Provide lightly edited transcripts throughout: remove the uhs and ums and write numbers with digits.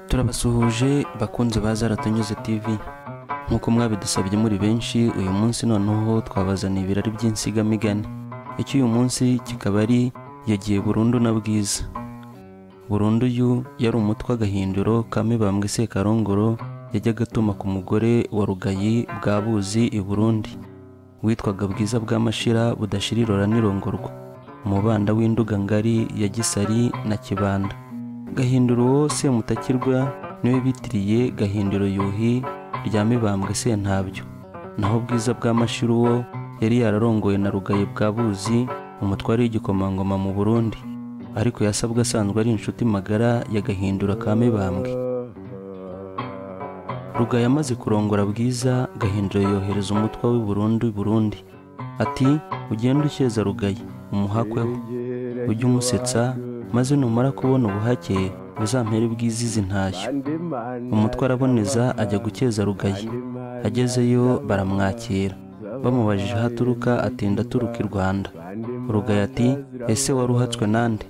Turabasuhuje bakunze baza Ratanyuze TV. Nkuko mwabidusabye muri benshi, uyu munsi noneho twabazaniye ibirari by'insigamigani. Icyo uyu munsi kikaba ari yagiye burundu na Bwiza. Burundu yu yari umutwe agahinduro ka Mibambwe Sekarongoro yajyaga atuma ku mugore wa Rugayi bwa Buzi i Burundi, witwaga Bwiza bw'amashira budashirirora n'irongorwa, umubanda w'induga ngari ya Gisari na Kibanda. Gahinduro wo Semutakirwa niwe bitiriye Gahinduro Yuhi rya Mibambwe Sentabyo, naho Bwiza bw'amashira wo yari yararongoye na Rugayi bwa Buzi, umutware w'igikomangoma mu Burundi, ariko yasabwe asanzwe ari inshuti magara ya Gahinduro ka Mibambwe. Rugayi amaze kurongora Bwiza, Gahinduro yohereza umutwa w'i Burundi ati ugenda ucyeza Rugayi umuhakweho, ujye umusetsa, maze numara kubona ubuhake uzampere Bwiza izi ntashyo. Umutwe araboneza ajya gucyeza Rugayi. Agezeyo baramwakira, bamubajije aho aturuka atinda aturuka i Rwanda. Rugayi ati ese wari uhatswe nande?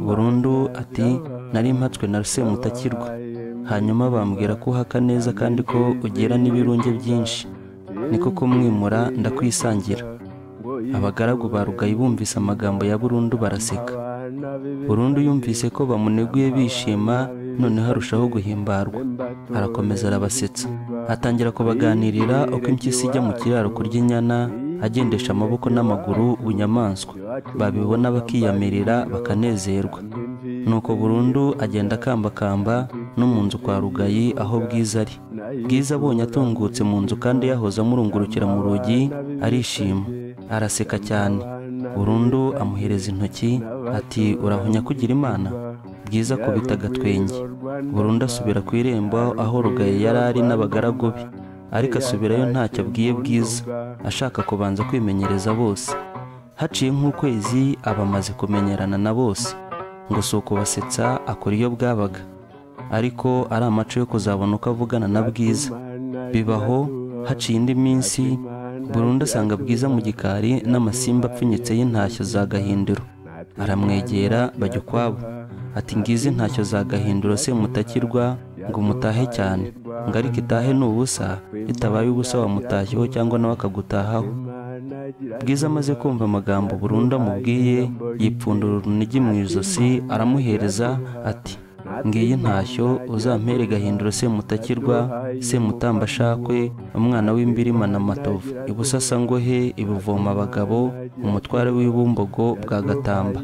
Burundu ati nari mpatswe na Semutakirwa. Hanyuma bambwira ko uhaka neza kandi ko ugera n'ibirunge byinshi, niko kumwimura ndakwisangira. Abagaragu ba Rugayi bumvise amagambo ya Burundu baraseka. Burundu yumvise ko bamuneguye bishima, noneho arushaho guhimbarwa, arakomeza arabasetsa, atangira kubaganirira uko impyisi ijya mu kiraro kurya inyana, agendesha amaboko n'amaguru bunyamaswa, babibona bakiyamirira bakanezerwa. Nuko Burundu agenda akambakamba no mu nzu kwa Rugayi aho Bwiza ari. Bwiza abonye atungutse mu nzu kandi yahoze amurungurukira mu rugi, arishima, araseka cyane. Burundu amuhereza intoki ati urahunya kugira Imana? Bwiza akubita agatwenge. Burundu asubira ku irembo aho Rugayi yari ari n'abagaragu be, ariko asubirayo ntacyo abwiye Bwiza, ashaka kubanza kwimenyereza bose. Haciye nk'ukwezi aba amaze kumenyerana na bose, ngo si ukubasetsa akora iyo bwabaga, ariko ari amaco yo kuzabona uko avugana na Bwiza. Bibaho. Haciye indi minsi Burundu asanga Bwiza mu gikari n'amasimba apfunyitse y'intashyo za Gahinduro. Aramwegera bajya ukwabo, ati ngizi intashyo za Gahinduro Semutakirwa, ngo mutahe cyane, ngo ariko itahe ni ubusa, itabaye ubusa wamutashyeho cyangwa nawe akagutahaho. Bwiza amaze kumva amagambo Burundu amubwiye, yipfundura urunigi mu ijosi, aramuhereza ati ngiyi ntashyo uzampere Gahinduro Semutakirwa, Semutambashakwe, umwana w'imbirima na Matovu, ibusasa-ngohe, ibuvoma abagabo, umutware w'ibumbogo bwa Gatamba.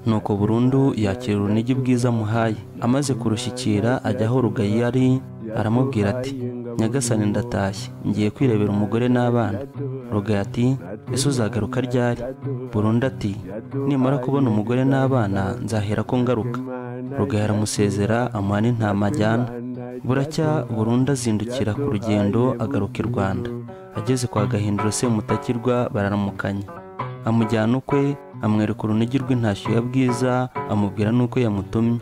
Nuko Burundu yakira urunigi Bwiza amuhaye. Amaze kurushyikira ajya aho Rugayi ari, aramubwira ati nyagasani ndatashye, ngiye kwirebera umugore n'abana. Rugayi ati ese uzagaruka ryari? Burundu ati nimara kubona umugore n'abana nzahera ko ngaruka. Rugayi aramusezera amuha n'intama ajyana. Buracya Burundu azindukira ku rugendo agaruka i Rwanda. Ageze kwa Gahinduro Semutakirwa bararamukanya, amujyana ukwe, amwereka urunigi rw'intashyo ya Bwiza, amubwira n'uko yamutumye.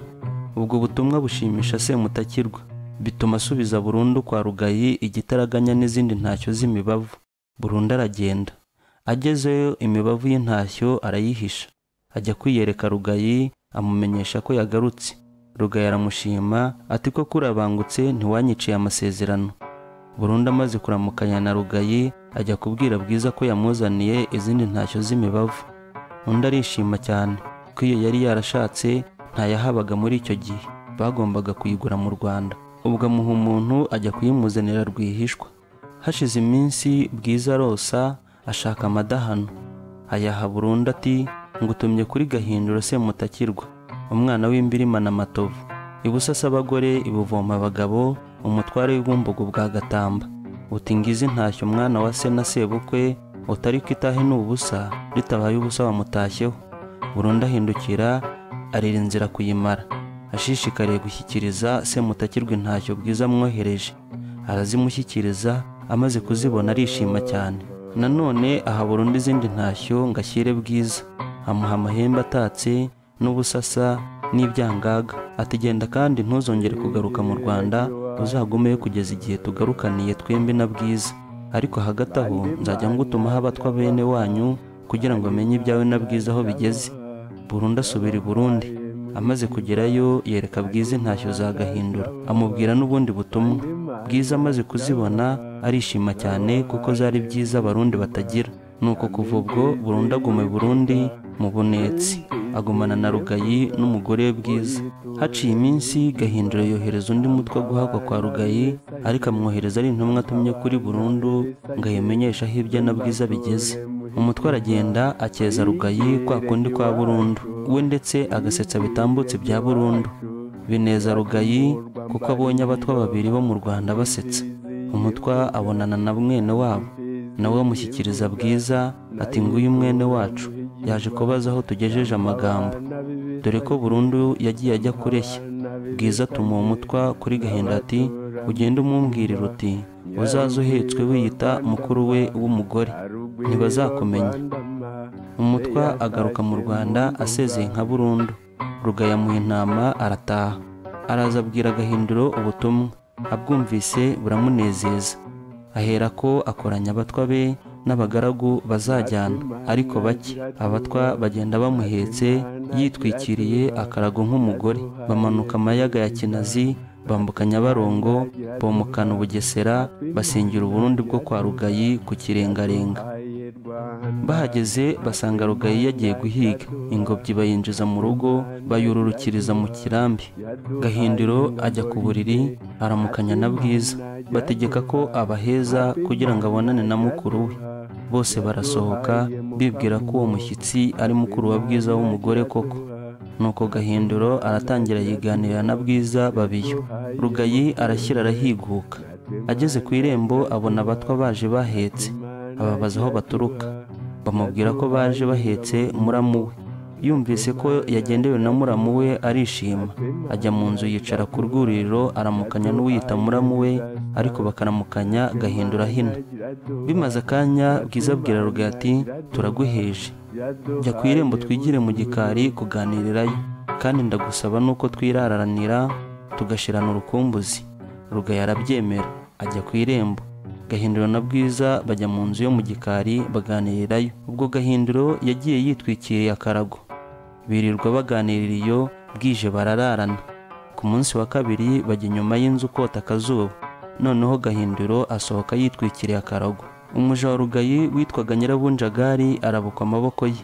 Ubwo butumwa bushimisha Semutakirwa, bituma asubiza Burundu kwa Rugayi igitaraganya n'izindi ntashyo z'imibavu. Burundu aragenda. Agezeyo imibavu y'intashyo arayihisha, ajya kwiyereka Rugayi, amumenyesha ko yagarutse. Rugayi aramushima ati ko kurabangutse ntiwanyiciye amasezerano. Burundu amaze kuramukanya na Rugayi ajya kubwira Bwiza ko yamuzaniye izindi ntashyo z'imibavu. Undi arishima cyane ko iyo yari yarashatse ntayahabaga muri icyo gihe, bagombaga kuyigura mu Rwanda. Ubwo amuha umuntu ajya kuyimuzanira rwihishwa. Hashize iminsi Bwiza arosa, ashaka amadahano, ayaha Burundu ati ngutumye kuri Gahinduro Semutakirwa, umwana w'imbirima na Matovu, ibusasa-abagore, ibuvoma abagabo, umutware w'ibumbogo bwa Gatamba. Uti ngizi ntashyo umwana wa se na sebukwe, utari ko itahe ni ubusa, ritabaye ubusa wamutashyeho. Burundu ahindukira arira inzira kuyimara, ashishikariye gushyikiriza Semutakirwa intashyo Bwiza amwohereje. Arazimushyikiriza, amaze kuzibona arishima cyane. Nanone aha Burundu izindi ntashyo ngo ashyire Bwiza, amuha amahembe atatse n'ubusasa n'ibyangaga. Ati genda kandi ntuzongere kugaruka mu Rwanda uzagumeyo kugeza igihe tugarukaniye twembi na Bwiza, ariko hagati aho nzajya ngutumaho abatwa bene wanyu kugira ngo amenye ibyawe na Bwiza aho bigeze. Burundu asubira i Burundi. Amaze kugerayo yereka Bwiza intashyo za Gahindiro, amubwira n'ubundi butumwa. Bwiza amaze kuzibona arishima cyane kuko zari byiza abarundi batagira. Nuko kuva ubwo Burundu aguma i Burundi mu bunetsi, agumana na Rugayi n'umugore we Bwiza. Haciye iminsi Gahindiro yohereza undi mutwe guhakwa kwa Rugayi, ariko amwohereza ari intumwa atumye kuri Burundu ngo ayimenyeshe aho ibye na Bwiza bigeze. Umutwe aragenda akeza Rugayi kwa kundi kwa Burundu, we ndetse agasetsa bitambutse bya Burundu. Bineza Rugayi kuko abonye abatwa babiri bo mu Rwanda basetsa. Umutwa abonana na mwene wabo, nawe amushyikiriza Bwiza ati nguyu mwene wacu yaje kubaza aho tugejeje amagambo, dore ko Burundu yagiye ajya kureshya. Bwiza atuma uwo mutwa kuri Gahindiro ati ugende umumbwirira uti uzaze uhetswe wiyita mukuru we w'umugore, ntibazakumenya. Umutwa agaruka mu Rwanda asezeye nka Burundu. Rugayi amuha intama arataha. Araza abwira Gahindiro ubutumwa, abwumvise buramunezeza. Aherako akoranya abatwa be n'abagaragu bazajyana, ariko bake. Abatwa bagenda bamuhetse yitwikiriye akarago nk'umugore. Bamanuka amayaga ya Kinazi, bambuka Nyabarongo, bomokana Bugesera, basingira Uburundi bwo kwa Rugayi ku Kirengarenga. Bahageze basanga Rugayi yagiye guhiga. Ingobyi bayinjiza mu rugo, bayururukiriza mu kirambi. Gahindiro ajya ku buriri aramukanya na Bwiza, bategeka ko abaheza kugira ngo abonane na mukuru we. Bose barasohoka bibwira ko uwo mushyitsi ari mukuru wa Bwiza w'umugore koko. Nuko Gahindiro aratangira yiganira na Bwiza babiyo. Rugayi arashyira arahiguka. Ageze ku irembo abona abatwa baje bahetse, ababaza aho baturuka. Bamubwira ko baje bahetse muramu we. Yumvise ko yagendewe na muramu we arishima. Ajya mu nzu yicara ku rwuriro aramukanya n'uwiyita muramu we, ariko bakaramukanya Gahindiro ahina. Bimaze akanya Bwiza abwira Rugayi ati turaguheje, jya ku irembo twigire mu gikari kuganirirayo, kandi ndagusaba nuko twiraranira tugashirana urukumbuzi. Rugayi arabyemera ajya ku irembo. Gahindiro na Bwiza bajya mu nzu yo mu gikari baganirirayo. Ubwo Gahindiro yagiye yitwikiriye akarago. Birirwa baganirira iyo, bwije barararana. Ku munsi wa kabiri bajya inyuma y'inzu kota akazuba. Noneho Gahindiro asohoka yitwikiriye akarago. Umuja wa Rugayi witwaga Nyirabunjagari arabukwa amaboko ye,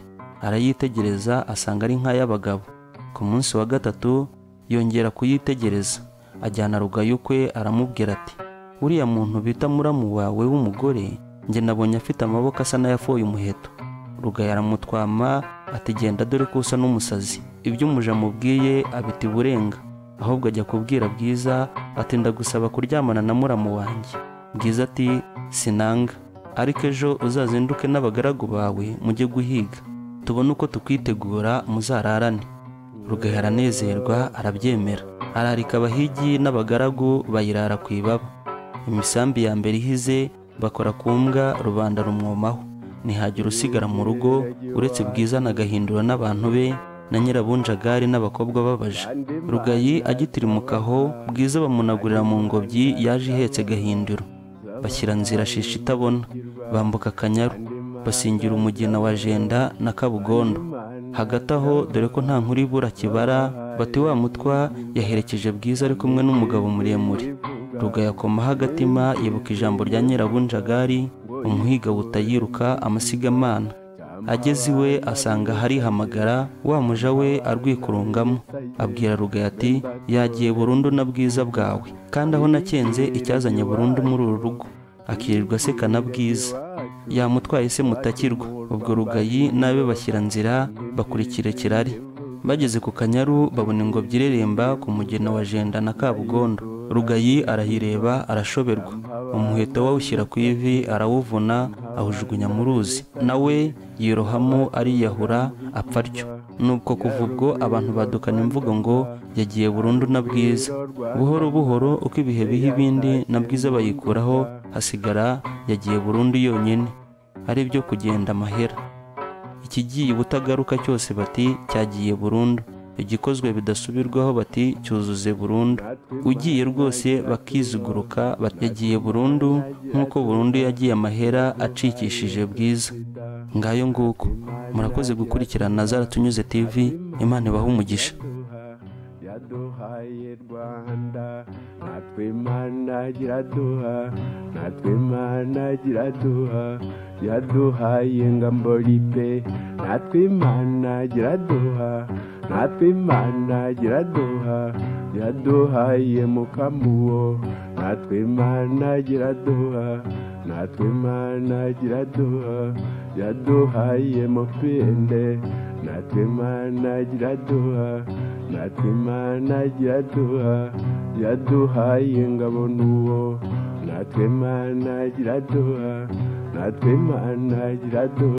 arayitegereza asanga ari nk'ay'abagabo. Ku munsi wa gatatu yongera kuyitegereza, ajyana Rugayi ukwe aramubwira ati uriya muntu bita muramu wawe w'umugore, njye nabonye afite amaboko asa n'ayafoye umuheto. Rugayi aramutwama ati genda dore ko usa n'umusazi. Ibyo umuja amubwiye abita iburenga, ahubwo ajya kubwira Bwiza ati ndagusaba kuryamana na muramu wanjye. Bwiza ati sinanga, ariko ejo uzazinduke n'abagaragu bawe mujye guhiga, tubone uko tukwitegura muzararane. Rugayi aranezerwa arabyemera. Ararika abahigi n'abagaragu bayirara ku ibaba. Imisambi ya mbere ihize bakora ku mbwa, rubanda rumwomaho. Ntihagira usigara mu rugo uretse Bwiza na Gahindiro n'abantu be na Nyirabunjagari n'abakobwa babaje. Rugayi agitirimukaho, Bwiza bamunagurira mu ngobyi yaje ihetse Gahindiro. Bashyira nzira shisha itabona, bambuka Akanyaru, basingira umugina wa Jenda na Kabugondo. Hagati aho dore ko nta nkuru ibura kibara, bati wa mutwa yaherekeje Bwiza ari kumwe n'umugabo muremure. Rugayi akomaho agatima yibuka ijambo rya Nyirabunjagari, umuhiga butayiruka amasigamana. Ageze iwe asanga harihamagara, wa muja we arwikurungamo. Abwira Rugayi ati yagiye Burundu na Bwiza bwawe, kandi aho nakenze icyazanye Burundu muri uru rugo. Akirirwa aseka na Bwiza, yamutwaye se mutakirwa. Ubwo Rugayi nabe bashyira nzira bakurikira Kirari. Bageze ku Kanyaru babona ingobyi ireremba ku mugina wa Jenda na Kabugondo. Rugayi arahireba arashoberwa. Umuheto wawushyira ku ivi arawuvuna awujugunya mu ruzi, nawe yirohamo ariyahura apfa atyo. Nuko kuva ubwo abantu badukana imvugo ngo yagiye Burundu na Bwiza. Buhoro buhoro uko ibihe biha ibindi na Bwiza bayikuraho, hasigara yagiye Burundu yonyine, ari byo kugenda amahera. Ikigiye ubutagaruka cyose bati cyagiye Burundu. igikozwe bidasubirwaho bati cyuzuze burundu. Ugiye rwose bakiziguruka yagiye burundu, nk'uko burundu yagiye amahera acikishije Bwiza. Ngayo nguko. Murakoze gukurikirana Zaratunyuze TV. Imana ibahe umugisha. Yaduhaye Rwanda, natwe Imana iraduha, natwe Imana iraduha. Yaduhaye Ngamboripe, natwe Imana iraduha, natwe Imana iraduha. Yaduhaye Mukamuwo, natwe Imana iraduha, natwe Imana iraduha. Yaduhaye Mupende, natwe Imana iraduha, natwe Imana iraduha. Yaduhaye Ngabonuwo, natwe Imana iraduha, natwe Imana iraduha.